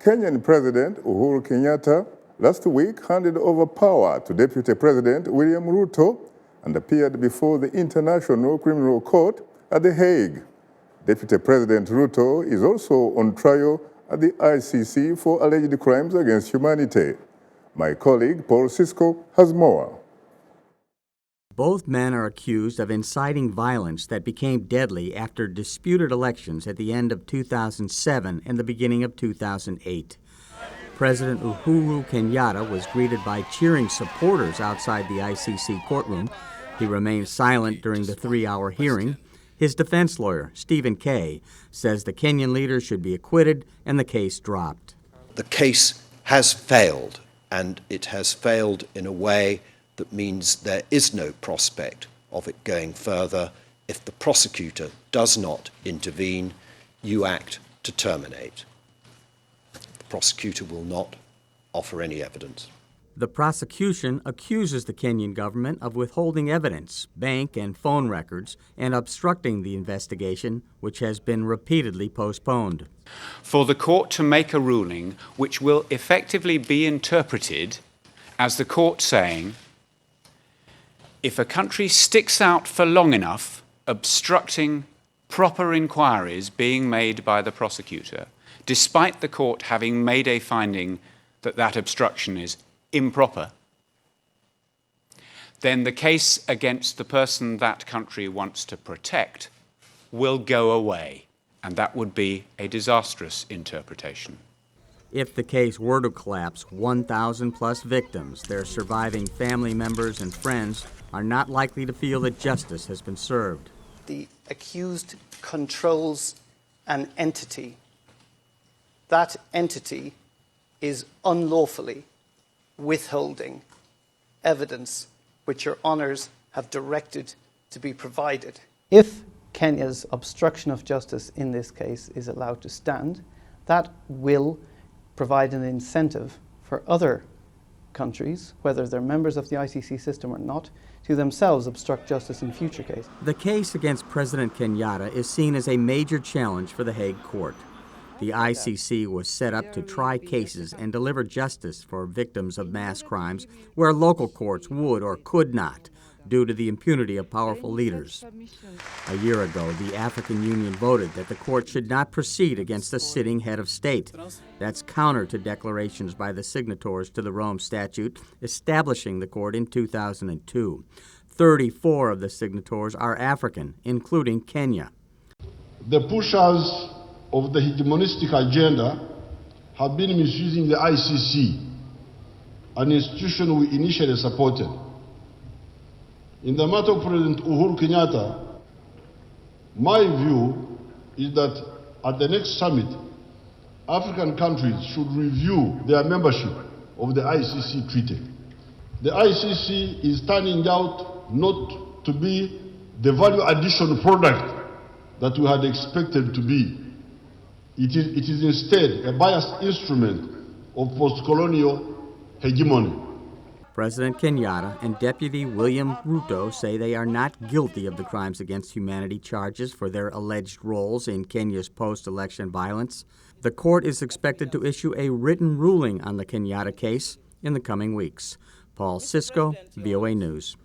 Kenyan President Uhuru Kenyatta last week handed over power to Deputy President William Ruto and appeared before the International Criminal Court at The Hague. Deputy President Ruto is also on trial at the ICC for alleged crimes against humanity. My colleague Paul Sisco has more. Both men are accused of inciting violence that became deadly after disputed elections at the end of 2007 and the beginning of 2008. President Uhuru Kenyatta was greeted by cheering supporters outside the ICC courtroom. He remained silent during the 3-hour hearing. His defense lawyer, Stephen Kay, says the Kenyan leader should be acquitted and the case dropped. The case has failed, and it has failed in a way that means there is no prospect of it going further. If the prosecutor does not intervene, you act to terminate. The prosecutor will not offer any evidence. The prosecution accuses the Kenyan government of withholding evidence, bank and phone records, and obstructing the investigation, which has been repeatedly postponed. For the court to make a ruling which will effectively be interpreted as the court saying, if a country sticks out for long enough, obstructing proper inquiries being made by the prosecutor, despite the court having made a finding that that obstruction is improper, then the case against the person that country wants to protect will go away, and that would be a disastrous interpretation. If the case were to collapse, 1,000 plus victims, their surviving family members and friends are not likely to feel that justice has been served. The accused controls an entity. That entity is unlawfully withholding evidence which your honours have directed to be provided. If Kenya's obstruction of justice in this case is allowed to stand, that will provide an incentive for other countries, whether they're members of the ICC system or not, to themselves obstruct justice in future cases. The case against President Kenyatta is seen as a major challenge for the Hague Court. The ICC was set up to try cases and deliver justice for victims of mass crimes where local courts would or could not, due to the impunity of powerful leaders. A year ago, the African Union voted that the court should not proceed against the sitting head of state. That's counter to declarations by the signatories to the Rome Statute establishing the court in 2002. 34 of the signatories are African, including Kenya. The pushers of the hegemonistic agenda have been misusing the ICC, an institution we initially supported. In the matter of President Uhuru Kenyatta, my view is that at the next summit, African countries should review their membership of the ICC treaty. The ICC is turning out not to be the value addition product that we had expected to be. It is instead a biased instrument of post-colonial hegemony. President Kenyatta and Deputy William Ruto say they are not guilty of the crimes against humanity charges for their alleged roles in Kenya's post-election violence. The court is expected to issue a written ruling on the Kenyatta case in the coming weeks. Paul Sisco, VOA News.